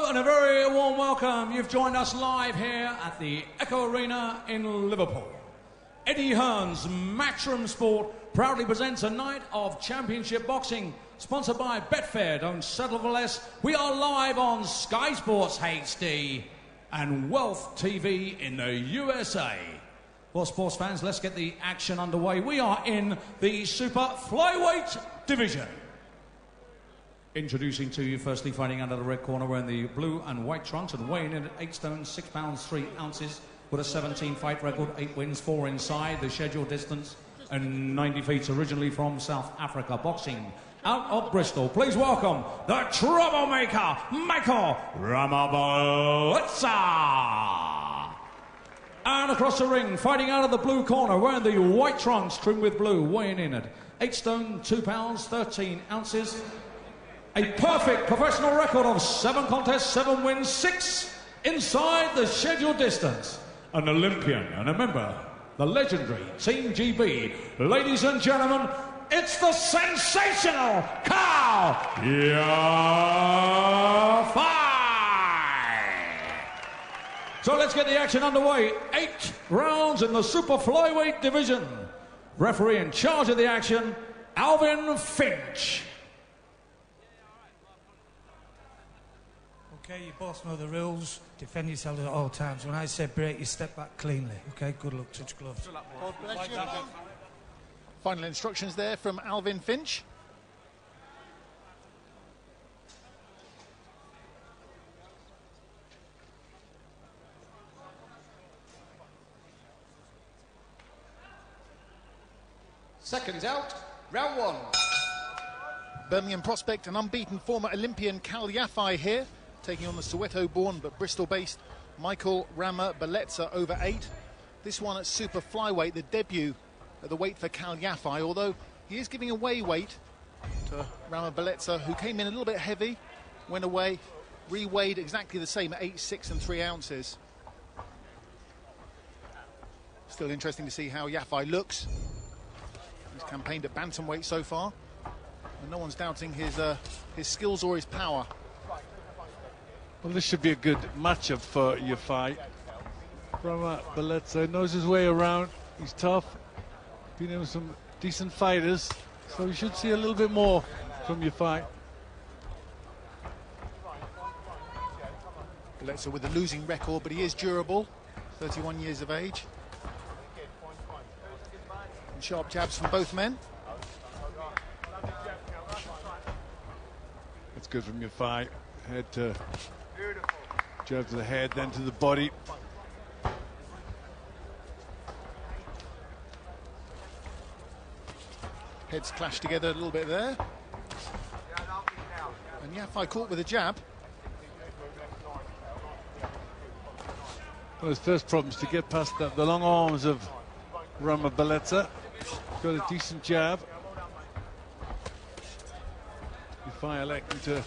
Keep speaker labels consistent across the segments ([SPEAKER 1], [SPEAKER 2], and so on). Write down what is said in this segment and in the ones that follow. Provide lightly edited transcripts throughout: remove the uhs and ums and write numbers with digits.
[SPEAKER 1] and a very warm welcome. You've joined us live here at the Echo Arena in Liverpool. Eddie Hearn's Matchroom Sport proudly presents a night of championship boxing, sponsored by Betfair. Don't settle for less. We are live on Sky Sports HD and Wealth TV in the USA. Well, sports fans, let's get the action underway. We are in the super flyweight division. Introducing to you, firstly, fighting under the red corner, wearing the blue and white trunks and weighing in at 8 stone, 6 pounds, 3 ounces, with a 17-fight record, 8 wins, 4 inside, the scheduled distance, and 90 feet, originally from South Africa, boxing out of Bristol. Please welcome the troublemaker, Michael Ramabeletsa. And across the ring, fighting out of the blue corner, wearing the white trunks trimmed with blue, weighing in at 8 stone, 2 pounds, 13 ounces, a perfect professional record of 7 contests, 7 wins, 6 inside the scheduled distance. An Olympian and a member, the legendary Team GB. Ladies and gentlemen, it's the sensational Yafai. So let's get the action underway. 8 rounds in the super flyweight division. Referee in charge of the action, Alvin Finch.
[SPEAKER 2] Okay, you both know the rules. Defend yourself at all times. When I say break, you step back cleanly. Okay, good luck. Touch gloves.
[SPEAKER 3] God bless you. Final instructions there from Alvin Finch.
[SPEAKER 4] Seconds out, round 1.
[SPEAKER 3] Birmingham prospect and unbeaten former Olympian Khalid Yafai here, taking on the Soweto-born but Bristol-based Michael Ramabeletsa over 8. This one at super flyweight, the debut at the weight for Khalid Yafai, although he is giving away weight to Ramabeletsa, who came in a little bit heavy, went away, re-weighed exactly the same at 8, 6 and 3 ounces. Still interesting to see how Yafai looks. He's campaigned at bantamweight so far, and no one's doubting his skills or his power.
[SPEAKER 5] Well, this should be a good matchup for Yafai. Ramabeletsa knows his way around. He's tough. Been in with some decent fighters, so we should see a little bit more from Yafai.
[SPEAKER 3] Beletsa with a losing record, but he is durable. 31 years of age. And sharp jabs from both men.
[SPEAKER 5] That's good from Yafai. Head to jab to the head, then to the body.
[SPEAKER 3] Heads clash together a little bit there. And Yafai caught with a jab.
[SPEAKER 5] Well, his first problem is to get past the long arms of Ramabeletsa. Got a decent jab. Yafai electing to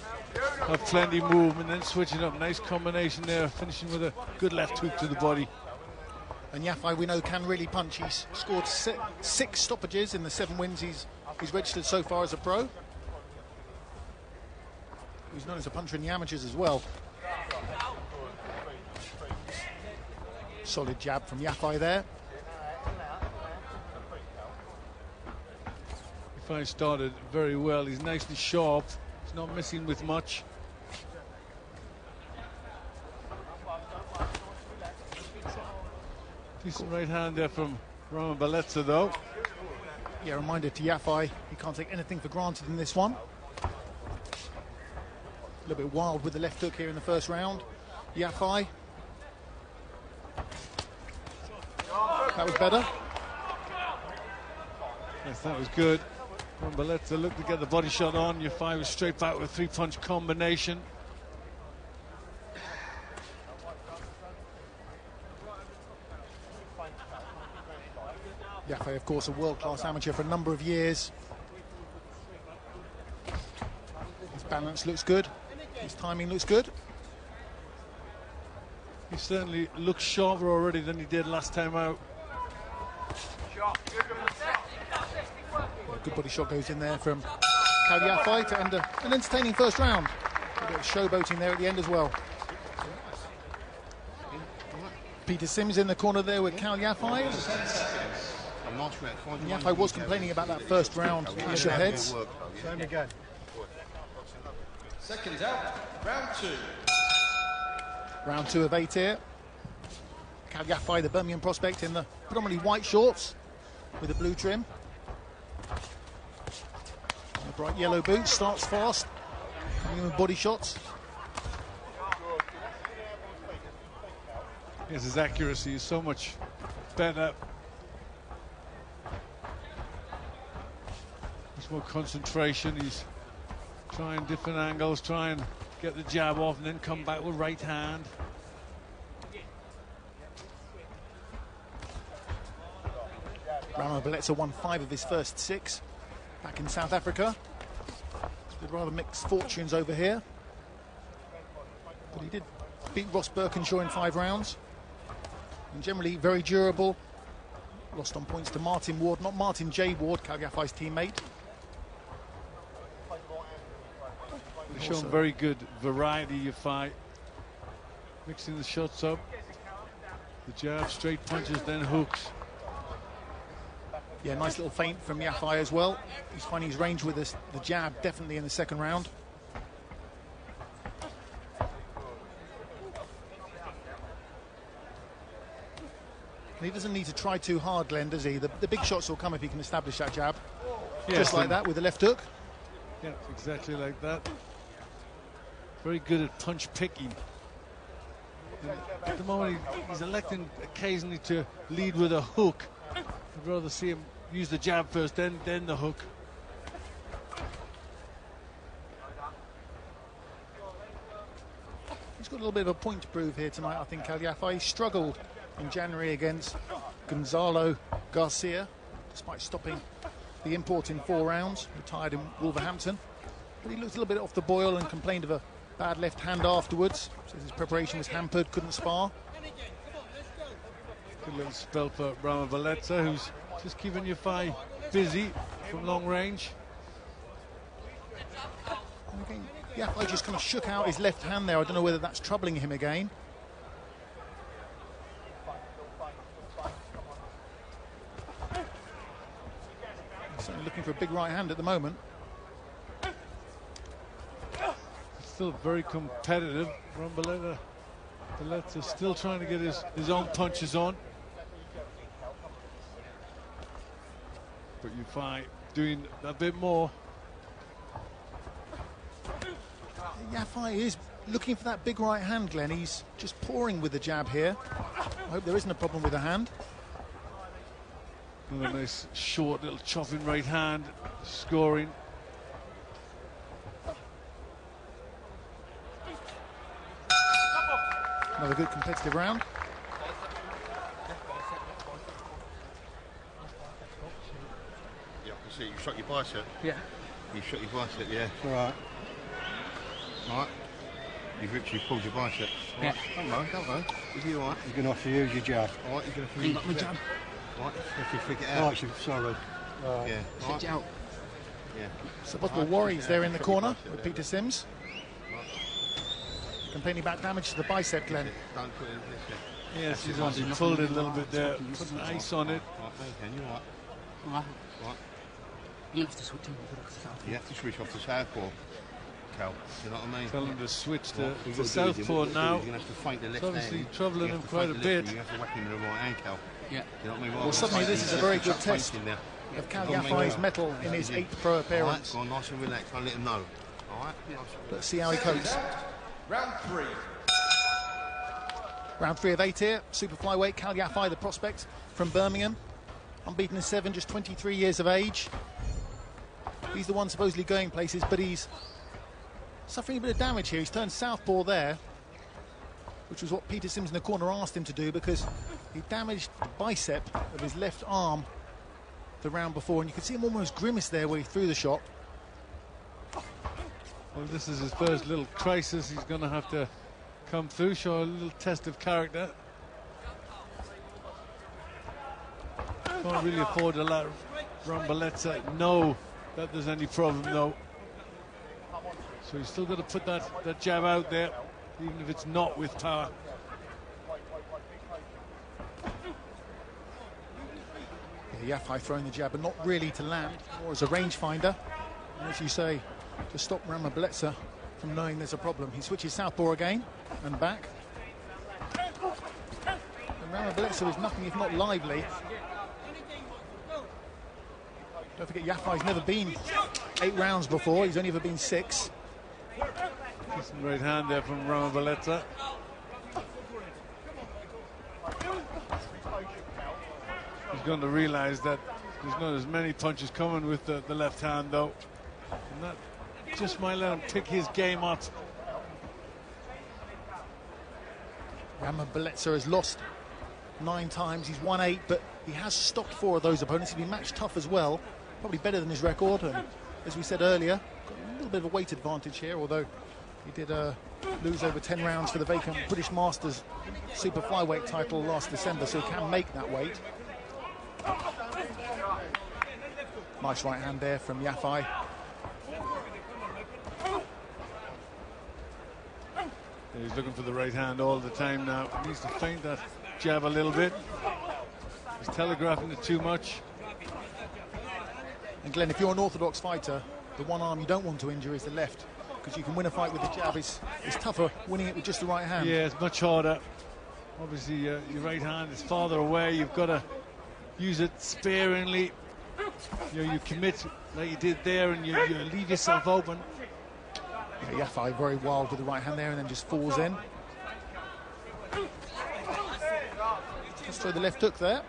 [SPEAKER 5] have plenty movement, then switching up. Nice combination there, finishing with a good left hook to the body.
[SPEAKER 3] And Yafai, we know, can really punch. He's scored 6 stoppages in the 7 wins he's registered so far as a pro. He's known as a puncher in the amateurs as well. Solid jab from Yafai there.
[SPEAKER 5] Yafai started very well. He's nice and sharp. He's not missing with much. Decent right hand there from Ramabeletsa, though.
[SPEAKER 3] Yeah, reminder to Yafai, he can't take anything for granted in this one. A little bit wild with the left hook here in the first round. Yafai. That was better.
[SPEAKER 5] Yes, that was good. Ramabeletsa looked to get the body shot on. Yafai was straight back with a 3-punch combination.
[SPEAKER 3] Yafai, of course, a world-class amateur for a number of years. His balance looks good. His timing looks good.
[SPEAKER 5] He certainly looks sharper already than he did last time out.
[SPEAKER 3] A good body shot goes in there from Khalid Yafai to end an entertaining first round. bit of showboating there at the end as well. Peter Sims in the corner there with Kal Yafai. Yafai was complaining about that first round clash of heads.
[SPEAKER 4] Seconds out, round 2.
[SPEAKER 3] Round 2 of 8 here. Kal Yafai, the Birmingham prospect, in the predominantly white shorts with a blue trim. And the bright yellow boots, starts fast, coming in with body shots.
[SPEAKER 5] Yes, his accuracy is so much better. Much more concentration. He's trying different angles, try and get the jab off and then come back with right hand.
[SPEAKER 3] Ramabeletsa won 5 of his first 6 back in South Africa. With rather mixed fortunes over here. But he did beat Ross Birkinshaw in 5 rounds. And generally very durable. Lost on points to Martin Ward, not Martin J. Ward, Kal Yafai's teammate.
[SPEAKER 5] He's shown very good variety of fight. Mixing the shots up. The jab, straight punches, then hooks.
[SPEAKER 3] Yeah, nice little feint from Yafai as well. He's finding his range with this, the jab, definitely in the second round. And he doesn't need to try too hard, Glenn, does he? The big shots will come if he can establish that jab. Yes, just like that with the left hook.
[SPEAKER 5] Yeah, exactly like that. Very good at punch picking. At the moment, he's electing occasionally to lead with a hook. I'd rather see him use the jab first, then the hook.
[SPEAKER 3] He's got a little bit of a point to prove here tonight, I think, Kal Yafai. He struggled in January against Gonzalo Garcia, despite stopping the import in 4 rounds, retired in Wolverhampton. But he looked a little bit off the boil and complained of a bad left hand afterwards. Says his preparation was hampered, couldn't spar.
[SPEAKER 5] Good little spell for Ramabeletsa, who's just keeping Yafai busy from long range.
[SPEAKER 3] And again, Yafai just kind of shook out his left hand there. I don't know whether that's troubling him again. He's certainly looking for a big right hand at the moment.
[SPEAKER 5] Still very competitive. Ramabeletsa still trying to get his own punches on. But Yafai doing a bit more.
[SPEAKER 3] Yafai is looking for that big right hand, Glenn. He's just pouring with the jab here. I hope there isn't a problem with the hand.
[SPEAKER 5] Another nice short little chopping right hand, scoring.
[SPEAKER 3] Another good competitive round.
[SPEAKER 6] Yeah, I can see you shot your bicep.
[SPEAKER 2] Yeah.
[SPEAKER 6] You shot your bicep, yeah.
[SPEAKER 2] All right.
[SPEAKER 6] Right. You've literally pulled your bicep.
[SPEAKER 2] Yeah.
[SPEAKER 6] Don't worry. Is you alright?
[SPEAKER 7] You're going to have to use your jab.
[SPEAKER 6] Alright, you're going to
[SPEAKER 2] Ain't got my jab.
[SPEAKER 6] Right, if you flick it
[SPEAKER 7] Oh,
[SPEAKER 6] out.
[SPEAKER 7] actually, sorry.
[SPEAKER 6] Yeah.
[SPEAKER 2] Switch it out.
[SPEAKER 6] Yeah.
[SPEAKER 3] So possible worries there in the corner with Peter Sims. Complaining about damage to the bicep, Glenn.
[SPEAKER 6] Don't put it in this.
[SPEAKER 5] Yes, he's obviously pulled it a little bit there, putting ice on it.
[SPEAKER 6] Right, there you can, you're right.
[SPEAKER 2] Right.
[SPEAKER 6] Right.
[SPEAKER 2] You have to switch on.
[SPEAKER 6] You have to switch off to southpaw, Cal. You know what I mean?
[SPEAKER 5] Tell him to switch to,
[SPEAKER 6] What you've got to do is
[SPEAKER 5] southpaw
[SPEAKER 6] you're
[SPEAKER 5] now.
[SPEAKER 6] going to have to feint the left
[SPEAKER 5] It's obviously
[SPEAKER 6] hand.
[SPEAKER 5] troubling
[SPEAKER 6] You
[SPEAKER 5] him
[SPEAKER 6] have to
[SPEAKER 5] quite
[SPEAKER 6] feint
[SPEAKER 5] a
[SPEAKER 6] the left
[SPEAKER 5] bit.
[SPEAKER 6] hand, you have to whack him with the right hand, Cal.
[SPEAKER 2] Yeah.
[SPEAKER 6] You know what I mean?
[SPEAKER 3] Well, suddenly this is a very good test of Kal Yafai's mettle in his 8th pro appearance.
[SPEAKER 6] Go on, nice and relaxed. I'll let him know. All right?
[SPEAKER 3] Let's see how he copes.
[SPEAKER 4] Round 3.
[SPEAKER 3] Round 3 of 8 here. Super flyweight Kal Yafai, the prospect from Birmingham. Unbeaten in 7, just 23 years of age. He's the one supposedly going places, but he's suffering a bit of damage here. He's turned southpaw there, which was what Peter Sims in the corner asked him to do, because he damaged the bicep of his left arm the round before, and you could see him almost grimace there where he threw the shot.
[SPEAKER 5] Well, this is his first little crisis. He's going to have to come through, show a little test of character. Can't really afford to let Ramabeletsa know that there's any problem, though. So he's still got to put that jab out there, even if it's not with power.
[SPEAKER 3] Yeah, Yafai throwing the jab, but not really to land, more as a rangefinder. And as you say, to stop Ramabeletsa from knowing there's a problem. He switches southpaw again and back. And Ramabeletsa is nothing if not lively. Don't forget, Yafai's never been 8 rounds before. He's only ever been 6.
[SPEAKER 5] Decent right hand there from Ramabeletsa. He's going to realise that there's not as many punches coming with the left hand, though. And that just might let him pick his game up.
[SPEAKER 3] Ramabeletsa has lost 9 times. He's won 8, but he has stopped 4 of those opponents. He's been match tough as well. Probably better than his record. And as we said earlier, got a little bit of a weight advantage here, although he did lose over 10 rounds for the vacant British Masters Super Flyweight title last December, so he can make that weight. Nice right hand there from Yafai.
[SPEAKER 5] He's looking for the right hand all the time now. He needs to feint that jab a little bit. He's telegraphing it too much.
[SPEAKER 3] And Glenn, if you're an orthodox fighter, the one arm you don't want to injure is the left, because you can win a fight with the jab. It's tougher winning it with just the right hand.
[SPEAKER 5] Yeah, it's much harder. Obviously, your right hand is farther away. You've got to use it sparingly. You commit like you did there, and you leave yourself open.
[SPEAKER 3] Yeah, Yafai very wild with the right hand there, and then just falls in. Just throw the left hook there.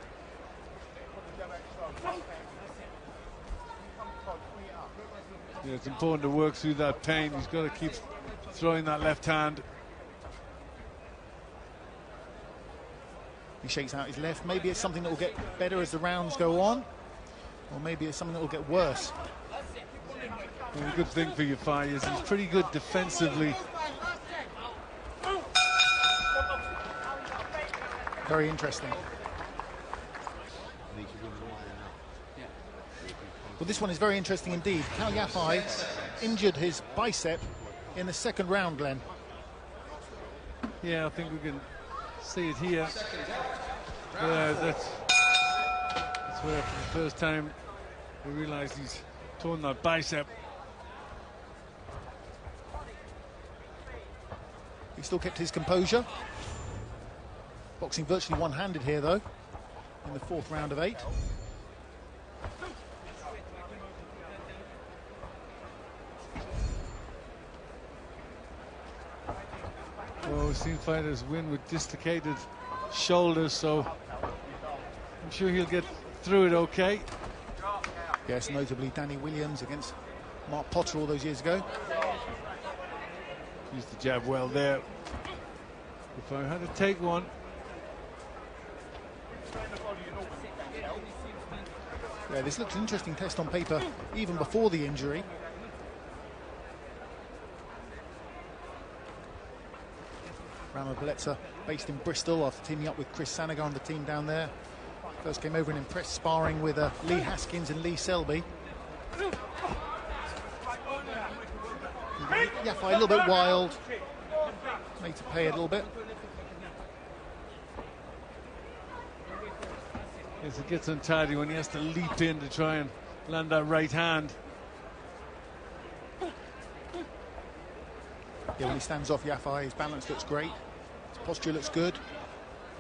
[SPEAKER 5] Yeah, it's important to work through that pain. He's got to keep throwing that left hand.
[SPEAKER 3] He shakes out his left. Maybe it's something that will get better as the rounds go on, or maybe it's something that will get worse.
[SPEAKER 5] Well, the good thing for Yafai is he's pretty good defensively.
[SPEAKER 3] Very interesting. Well, this one is very interesting indeed. Kal Yafai injured his bicep in the 2nd round, Glenn.
[SPEAKER 5] Yeah, I think we can see it here. That's where for the first time we realised he's torn that bicep.
[SPEAKER 3] He still kept his composure. Boxing virtually one-handed here, though, in the 4th round of 8.
[SPEAKER 5] Well, we've seen fighters win with dislocated shoulders, so I'm sure he'll get through it okay.
[SPEAKER 3] Yes, notably Danny Williams against Mark Potter all those years ago.
[SPEAKER 5] Used the jab well there. If I had to take one.
[SPEAKER 3] Yeah, this looks an interesting test on paper, even before the injury. Ramabeletsa, based in Bristol, after teaming up with Chris Sanagar on the team down there. First came over and impressed sparring with Lee Haskins and Lee Selby. Yafai a little bit wild, made to pay a little bit.
[SPEAKER 5] Yes, it gets untidy when he has to leap in to try and land that right hand.
[SPEAKER 3] Yeah, when he stands off Yafai, his balance looks great, his posture looks good.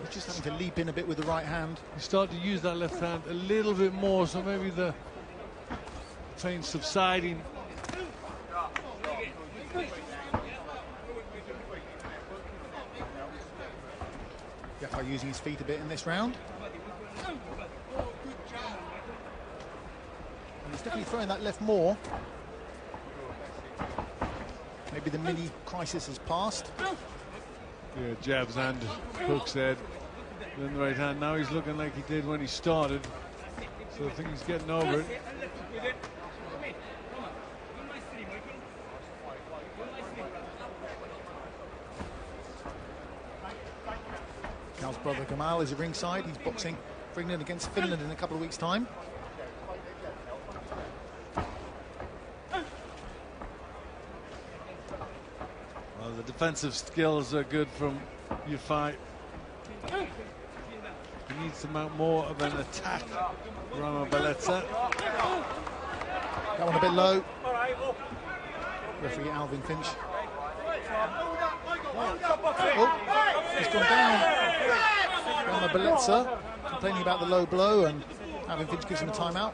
[SPEAKER 3] He's just having to leap in a bit with the right hand.
[SPEAKER 5] He started to use that left hand a little bit more, so maybe the pain subsiding.
[SPEAKER 3] Yafai using his feet a bit in this round. And he's definitely throwing that left more. Maybe the mini crisis has passed.
[SPEAKER 5] Yeah, jabs and hooks there. Then the right hand. Now he's looking like he did when he started. So I think he's getting over it.
[SPEAKER 3] Cal's brother Gamal is at ringside. He's boxing for England against Finland in a couple of weeks' time.
[SPEAKER 5] offensive skills are good from Yafai. He needs to mount more of an attack. Ramabeletsa.
[SPEAKER 3] That one a bit low. Referee Alvin Finch. Oh, he's gone down. Ramabeletsa complaining about the low blow, and Alvin Finch gives him a timeout.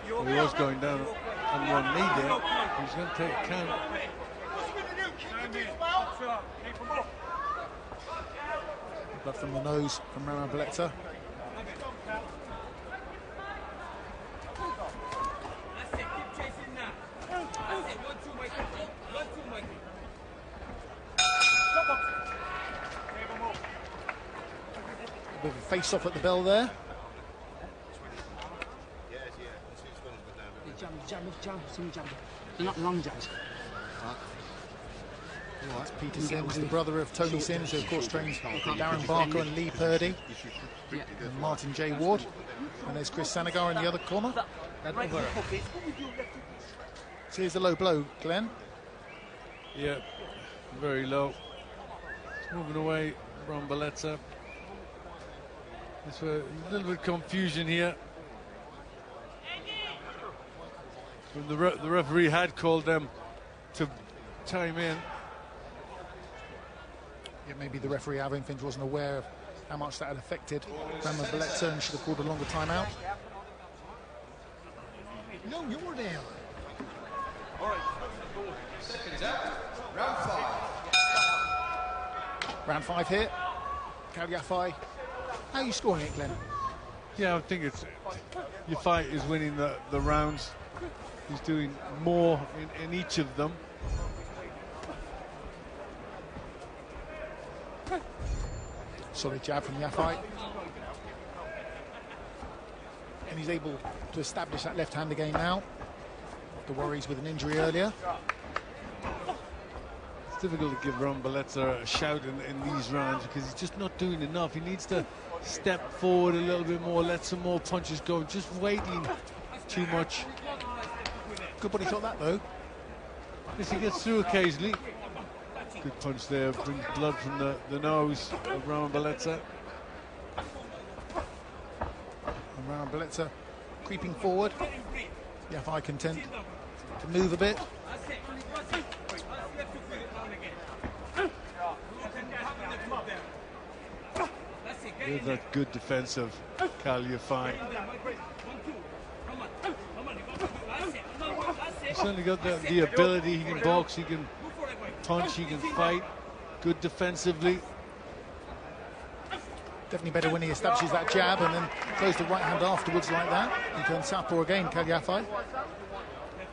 [SPEAKER 5] Well, he was going down on one knee there. He's going to take a count.
[SPEAKER 3] Blood from the nose from Ramabeletsa. A bit of a face-off at the bell there.
[SPEAKER 7] Not long jabs.
[SPEAKER 3] That's Peter Sims, the brother of Tony Sims, who of course trains Darren Barker and Lee Purdy, and Martin J. Ward. And there's Chris Sanagar in the other corner. So here's a low blow, Glenn.
[SPEAKER 5] Yeah, very low. It's moving away, Ramabeletsa. There's a little bit of confusion here. When the referee had called them to time in.
[SPEAKER 3] Yeah, maybe the referee Alvin Finch wasn't aware of how much that had affected Ramabeletsa and should have called a longer timeout.
[SPEAKER 7] No, you were there.
[SPEAKER 4] All right. Seconds out. Round 5.
[SPEAKER 3] Round 5 here. Yafai. How are you scoring it, Glenn?
[SPEAKER 5] Yeah, I think it's Yafai is winning the rounds. He's doing more in each of them.
[SPEAKER 3] Solid jab from Yafai. And he's able to establish that left hand again now, after worries with an injury earlier.
[SPEAKER 5] It's difficult to give Ramabeletsa a shout in these rounds because he's just not doing enough. He needs to step forward a little bit more, let some more punches go. Just waiting too much.
[SPEAKER 3] Good body shot that though.
[SPEAKER 5] Yes, he gets through occasionally. Good punch there, brings blood from the nose of Ramabeletsa.
[SPEAKER 3] And Ramabeletsa creeping forward. Yafai content to move a bit.
[SPEAKER 5] With that good defense of Yafai. He's certainly got the ability. He can box, he can punch, he can fight. Good defensively.
[SPEAKER 3] Definitely better when he establishes that jab and then throws the right hand afterwards like that. He turns southpaw again, Yafai.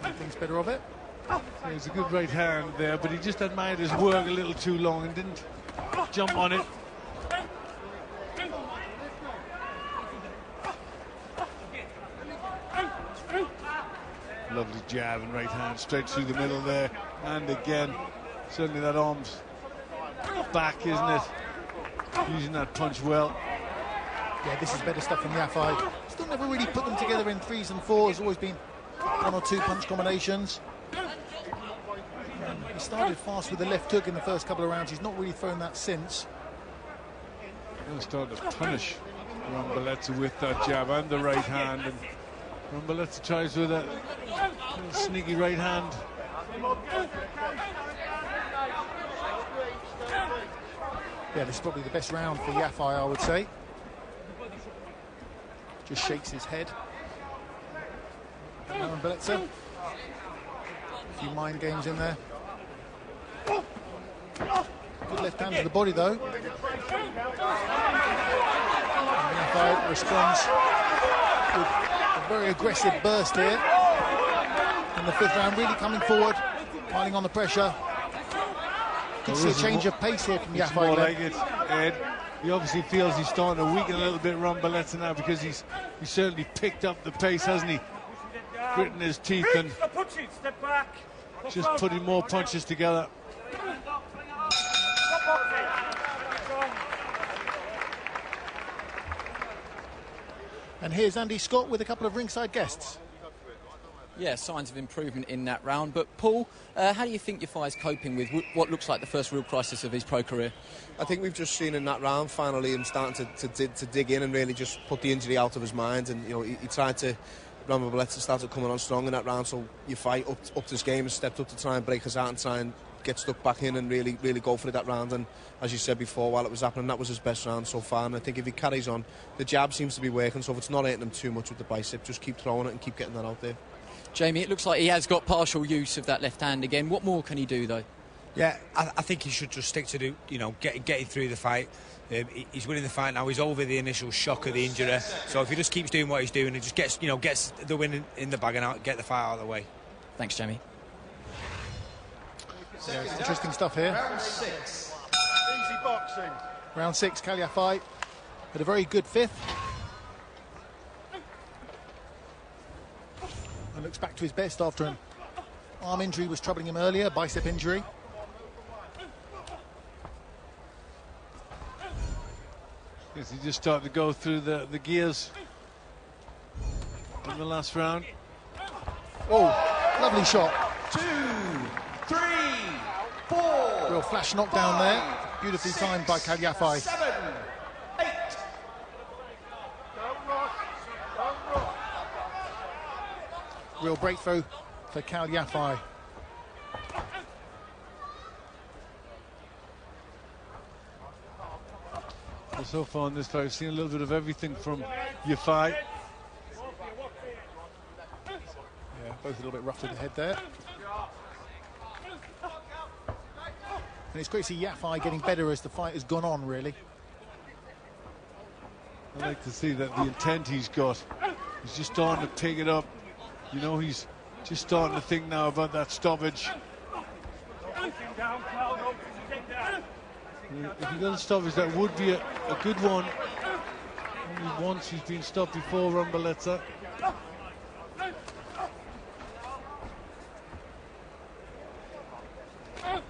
[SPEAKER 3] He thinks better of it.
[SPEAKER 5] Yeah, it's a good right hand there, but he just admired his work a little too long and didn't jump on it. Lovely jab and right hand straight through the middle there, and again certainly that arm's back, isn't it? Using that punch well.
[SPEAKER 3] Yeah, this is better stuff from Yafai. Still never really put them together in 3s and 4s. Always been 1 or 2 punch combinations. He started fast with the left hook in the first couple of rounds. He's not really thrown that since.
[SPEAKER 5] He'll start to punish Ramabeletsa with that jab and the right hand, and Ramabeletsa tries with a sneaky right hand.
[SPEAKER 3] Yeah, this is probably the best round for Yafai, I would say. Just shakes his head. Ramabeletsa. A few mind games in there. Good left hand to the body, though. And Yafai responds with a very aggressive burst here. In the 5th round, really coming forward, piling on the pressure. Could see a change of pace here from Yafai.
[SPEAKER 5] More like it, Ed. He obviously feels he's starting to weaken a little bit, Ramabeletsa, now, because he's certainly picked up the pace, hasn't he? Gritting his teeth and just putting more punches together.
[SPEAKER 3] And here's Andy Scott with a couple of ringside guests.
[SPEAKER 7] Yeah, signs of improvement in that round. But Paul, how do you think Yafai's coping with what looks like the first real crisis of his pro career?
[SPEAKER 8] I think we've just seen in that round finally him starting to dig in and really just put the injury out of his mind. And you know, he tried to. Ramabeletsa started coming on strong in that round, so Yafai upped his game and stepped up to try and break his heart and try and get stuck back in and really go for it that round. And as you said before, while it was happening, that was his best round so far. And I think if he carries on, the jab seems to be working, so if it's not hitting him too much with the bicep, just keep throwing it and keep getting that out there.
[SPEAKER 7] Jamie, it looks like he has got partial use of that left hand again. What more can he do, though?
[SPEAKER 2] Yeah, I think he should just stick to getting through the fight. He's winning the fight now. He's over the initial shock of the injury. So if he just keeps doing what he's doing and just gets the win in the bag and get the fight out of the way.
[SPEAKER 7] Thanks, Jamie.
[SPEAKER 3] Yeah, it's interesting stuff here.
[SPEAKER 4] Round 6. Easy boxing.
[SPEAKER 3] Round 6, Yafai had a very good fifth. And looks back to his best after an arm injury was troubling him earlier, bicep injury.
[SPEAKER 5] Yes, he just started to go through the gears in the last round.
[SPEAKER 3] Oh, lovely shot.
[SPEAKER 1] 2, 3, 4.
[SPEAKER 3] Real flash knockdown there. Beautifully timed by Yafai.
[SPEAKER 1] 7, 8.
[SPEAKER 3] Real breakthrough for Yafai.
[SPEAKER 5] So far in this fight, I've seen a little bit of everything from Yafai.
[SPEAKER 3] Yeah, both a little bit rough with the head there. And it's great to see Yafai getting better as the fight has gone on, really.
[SPEAKER 5] I like to see that the intent he's got. He's just starting to pick it up. You know, he's just starting to think now about that stoppage. If he doesn't stop us, that would be a good one. Only once he's been stopped before, Ramabeletsa.
[SPEAKER 3] Yeah,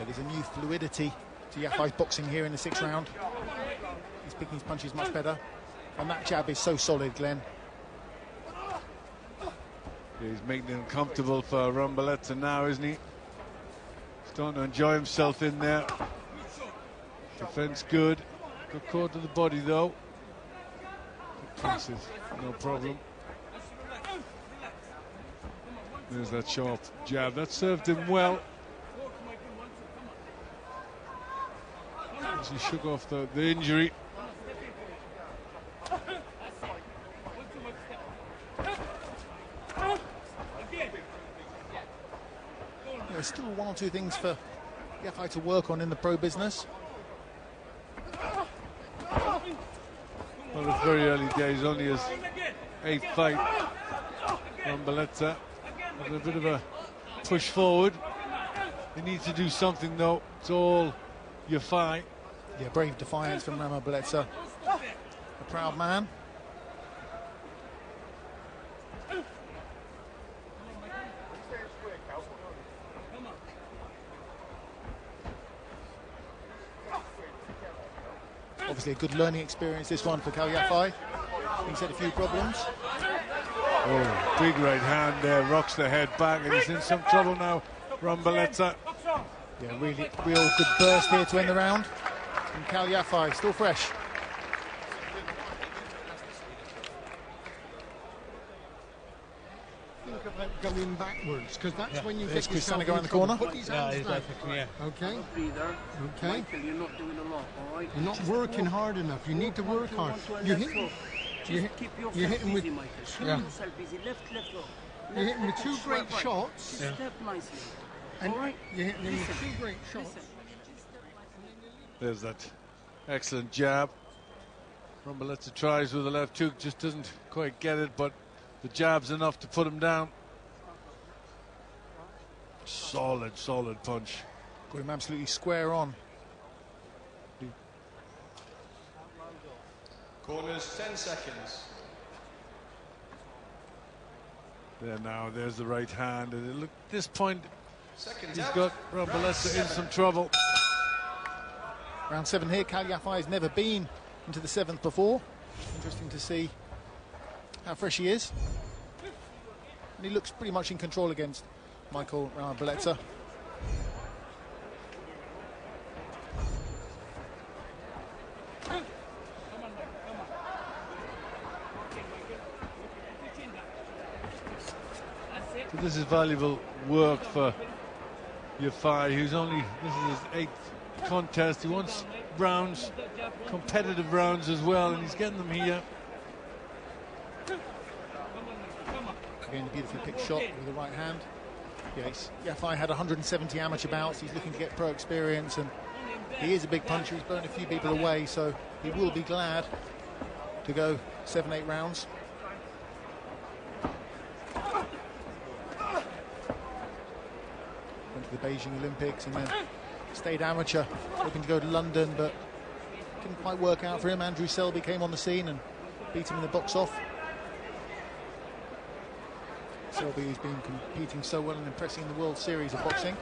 [SPEAKER 3] there's a new fluidity to Yafai's boxing here in the 6th round. He's picking his punches much better. And that jab is so solid, Glenn.
[SPEAKER 5] Yeah, he's making it uncomfortable for Ramabeletsa now, isn't he? Starting to enjoy himself in there. Defense good. Got caught to the body though. Pieces, no problem. There's that sharp jab. That served him well. As he shook off the injury.
[SPEAKER 3] There's still 1 or 2 things for Yafai to work on in the pro business.
[SPEAKER 5] Well, it's very early days, only his 8th fight. Ramabeletsa with a bit of a push forward. He needs to do something though. It's all Yafai.
[SPEAKER 3] Yeah, brave defiance from Ramabeletsa. A proud man. Obviously a good learning experience, this one for Yafai. He's had a few problems.
[SPEAKER 5] Oh, big right hand there, rocks the head back, and he's in some trouble now, Ramabeletsa.
[SPEAKER 3] Yeah, really, real good burst here to end the round. And Yafai, still fresh.
[SPEAKER 9] Think about going backwards, because that's when you
[SPEAKER 3] There's
[SPEAKER 9] get yourself
[SPEAKER 3] Chris
[SPEAKER 9] in
[SPEAKER 3] in the
[SPEAKER 9] trouble.
[SPEAKER 3] corner.
[SPEAKER 9] Put these hands down. Okay. Okay.
[SPEAKER 10] You're not doing a lot, all right?
[SPEAKER 9] You're not working hard enough. You need to work hard. You're hitting.
[SPEAKER 10] Keep yourself
[SPEAKER 9] You're hitting with.
[SPEAKER 10] busy, Michael. Keep
[SPEAKER 9] Yeah.
[SPEAKER 10] yourself busy. Left, hook.
[SPEAKER 9] You're hitting with 2 great shots.
[SPEAKER 10] Just step nicely.
[SPEAKER 9] And
[SPEAKER 10] All right?
[SPEAKER 9] you're hitting him with 2 great shots.
[SPEAKER 10] Listen.
[SPEAKER 5] There's that excellent jab. Ramabeletsa tries with the left hook, just doesn't quite get it, but the jab's enough to put him down. Solid, solid punch.
[SPEAKER 3] Got him absolutely square on.
[SPEAKER 4] Corners, 10 seconds.
[SPEAKER 5] There now, there's the right hand. And look, at this point,
[SPEAKER 4] Seconds
[SPEAKER 5] he's
[SPEAKER 4] out.
[SPEAKER 5] got Ramabeletsa in some trouble.
[SPEAKER 3] Round 7 here. Yafai has never been into the 7th before. Interesting to see how fresh he is. And he looks pretty much in control against Michael Ramabeletsa.
[SPEAKER 5] So this is valuable work for Yafai, who's only, this is his 8th contest. He wants rounds, competitive rounds as well, and he's getting them here.
[SPEAKER 3] Again, beautifully picked shot with the right hand. Yes, Yafai had 170 amateur bouts. He's looking to get pro experience, and he is a big puncher. He's burned a few people away, so he will be glad to go 7-8 rounds. Went to the Beijing Olympics and then stayed amateur, hoping to go to London, but didn't quite work out for him. Andrew Selby came on the scene and beat him in the box off. Selby, who's been competing so well and impressing in the World Series of boxing.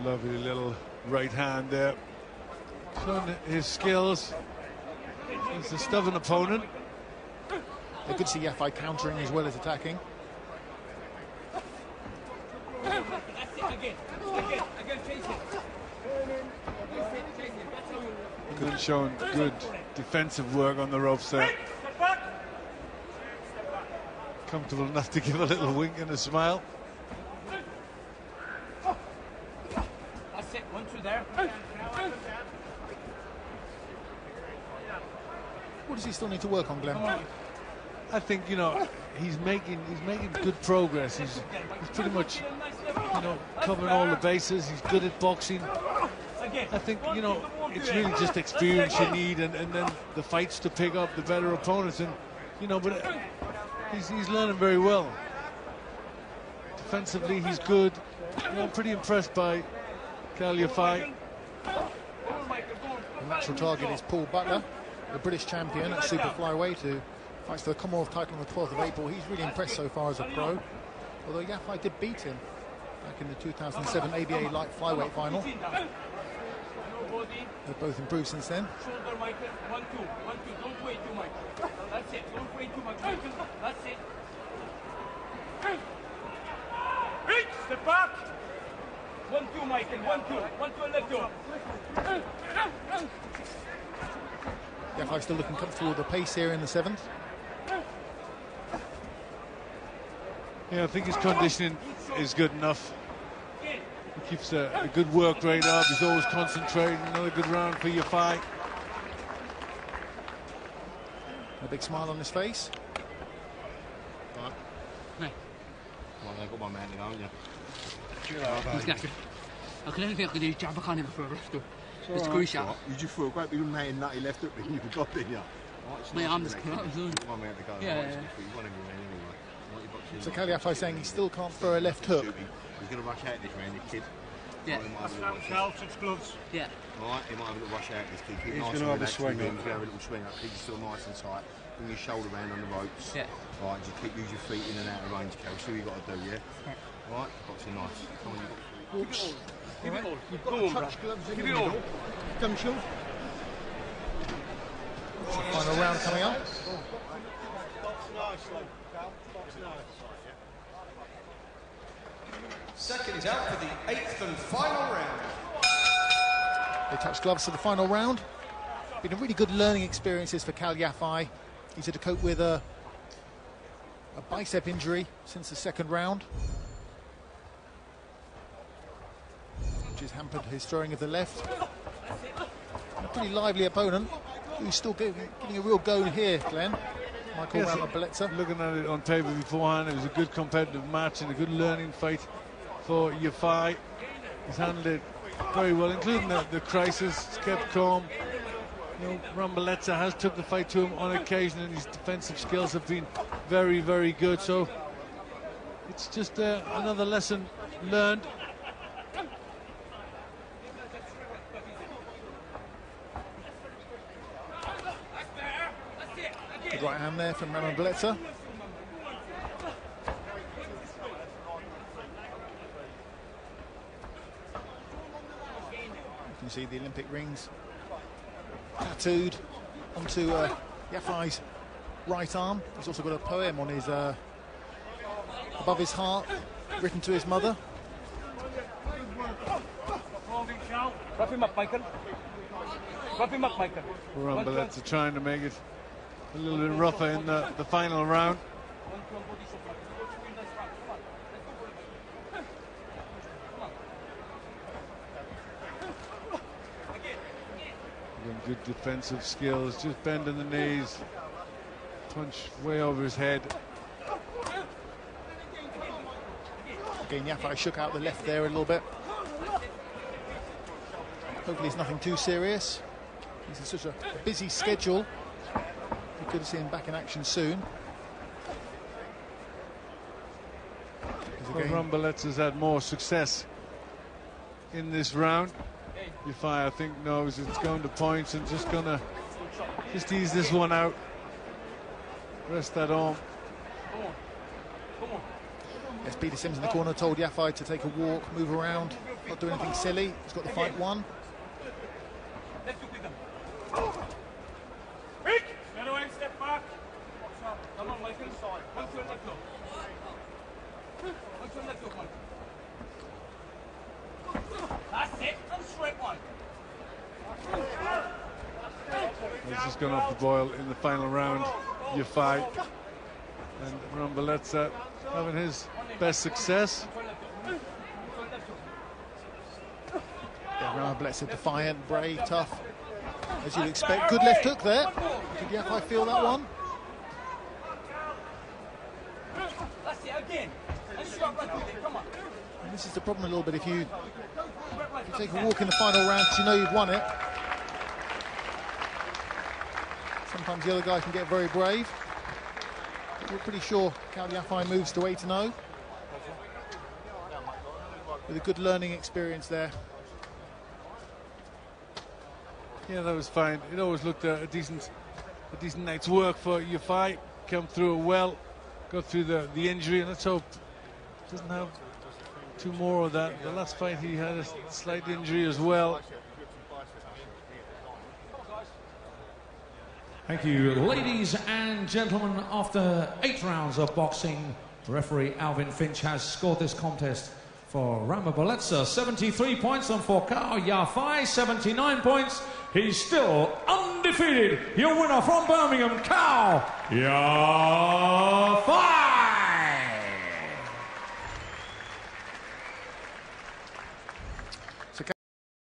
[SPEAKER 5] Lovely little right hand there. Showing his skills. He's a stubborn opponent.
[SPEAKER 3] They could see Yafai countering as well as attacking.
[SPEAKER 5] Good, showing good defensive work on the ropes there. Comfortable enough to give a little wink and a smile.
[SPEAKER 10] That's it, 1-2 there.
[SPEAKER 3] What does he still need to work on, Glenn?
[SPEAKER 5] I think, you know, he's making good progress. He's pretty much, you know, covering all the bases. He's good at boxing. I think, you know, it's really just experience you need, and then the fights to pick up the better opponents. And, you know, but he's learning very well. Defensively, he's good. You know, I'm pretty impressed by Khalid Yafai.
[SPEAKER 3] The natural target is Paul Butler, the British champion at super flyweight, who fights for the Commonwealth title on the 12th of April. He's really impressed so far as a pro, although Yafai did beat him back in the 2007 ABA light flyweight final. They've both improved since then.
[SPEAKER 10] Shoulder, Michael. 1-2. 1-2. Don't wait too much. That's it. Don't wait too much, Michael. That's it. Reach. Step back. 1-2, Michael. 1-2. 1-2 left door.
[SPEAKER 3] Yafai still looking comfortable with the pace here in the 7th.
[SPEAKER 5] Yeah, I think his conditioning is good enough. He keeps a good work rate up. He's always concentrating. Another good round for Yafai.
[SPEAKER 3] A big smile on his face.
[SPEAKER 6] Well, they've got one man to go, haven't you?
[SPEAKER 10] I can only think I could do jab. I can't even throw a left door. It's
[SPEAKER 6] Right.
[SPEAKER 10] shot.
[SPEAKER 6] You just threw a great big nutty left at me. You got it, yeah.
[SPEAKER 10] My arms come out.
[SPEAKER 6] One man to go.
[SPEAKER 10] Yeah,
[SPEAKER 6] Right,
[SPEAKER 10] yeah.
[SPEAKER 6] you want him in anyway. Right, you've got two
[SPEAKER 3] So
[SPEAKER 6] right.
[SPEAKER 3] Khalid Yafai saying he still can't throw a left hook.
[SPEAKER 6] He's going to rush out this round, this kid.
[SPEAKER 10] Yeah.
[SPEAKER 6] Right, he might have a little rush
[SPEAKER 10] gloves. Yeah.
[SPEAKER 6] Right, he might have a little rush out this kid.
[SPEAKER 11] He's
[SPEAKER 6] nice
[SPEAKER 11] gonna
[SPEAKER 6] and
[SPEAKER 11] have a
[SPEAKER 6] relaxed
[SPEAKER 11] swing
[SPEAKER 6] with him.
[SPEAKER 11] up.
[SPEAKER 6] He's going to have a little swing up. Keep you still nice and tight. Bring your shoulder round on the ropes.
[SPEAKER 10] Yeah.
[SPEAKER 6] Right, just use your feet in and out of range, Cal. See what you got to do, yeah? Right, boxing nice. Come on, you got.
[SPEAKER 10] Give it all.
[SPEAKER 11] You've
[SPEAKER 10] Go
[SPEAKER 11] got
[SPEAKER 10] on,
[SPEAKER 11] to touch
[SPEAKER 10] bro.
[SPEAKER 11] gloves in
[SPEAKER 10] Give
[SPEAKER 11] the
[SPEAKER 10] it all.
[SPEAKER 11] middle. Come, Sean.
[SPEAKER 3] Final round coming up.
[SPEAKER 4] Seconds out for the 8th and final round.
[SPEAKER 3] They touch gloves for the final round. Been a really good learning experiences for Khalid Yafai. He's had to cope with a bicep injury since the 2nd round, which has hampered his throwing of the left. A pretty lively opponent who's still getting a real go here, Glenn. Michael
[SPEAKER 5] Yes,
[SPEAKER 3] Ramabeletsa.
[SPEAKER 5] looking at it on paper beforehand, it was a good competitive match and a good learning fight for Yafai. He's handled it very well, including the crisis. He's kept calm. You know, Ramabeletsa has took the fight to him on occasion, and his defensive skills have been very, very good. So it's just another lesson learned.
[SPEAKER 3] Good right hand there from Ramabeletsa. You can see the Olympic rings tattooed onto Yafai's right arm. He's also got a poem on his above his heart, written to his mother.
[SPEAKER 10] Wrap him up, Michael. Wrap him up, Michael.
[SPEAKER 5] Ramabeletsa trying to make it a little bit rougher in the final round. Again, good defensive skills, just bending the knees, punch way over his head.
[SPEAKER 3] Again, Yafai shook out the left there a little bit. Hopefully it's nothing too serious. This is such a busy schedule. We could see him back in action soon.
[SPEAKER 5] Well, Ramabeletsa's had more success in this round. Yafai, I think, knows it's going to points and just gonna ease this one out. Rest that arm.
[SPEAKER 3] Yes, Peter Sims in the corner told Yafai to take a walk, move around, not do anything silly. He's got the fight won.
[SPEAKER 10] Get away, step back. Come on, Michael. One, two, and let go. One, two, and let go, Michael. That's it. Come straight one.
[SPEAKER 5] He's just gone off the boil in the final round. Yafai and Ramabeletsa having his best success.
[SPEAKER 3] Yeah, Ramabeletsa defiant, brave, tough, as you'd expect. Good left hook there. Did Yafai feel that one?
[SPEAKER 10] That's it again. And straight right with it. Come on.
[SPEAKER 3] And this is the problem a little bit. If you take a walk in the final round because you know you've won it, sometimes the other guy can get very brave. We're pretty sure Khalid Yafai moves to 8-0 with a good learning experience there.
[SPEAKER 5] Yeah, that was fine. It always looked a decent night's work for Yafai. Come through it well, got through the injury, and let's hope he doesn't have two more of that. The last fight he had a slight injury as well.
[SPEAKER 1] Thank you, ladies and gentlemen. After 8 rounds of boxing, referee Alvin Finch has scored this contest for Ramabeletsa 73 points, and for Khalid Yafai 79 points. He's still undefeated. Your winner from Birmingham, Khalid Yafai.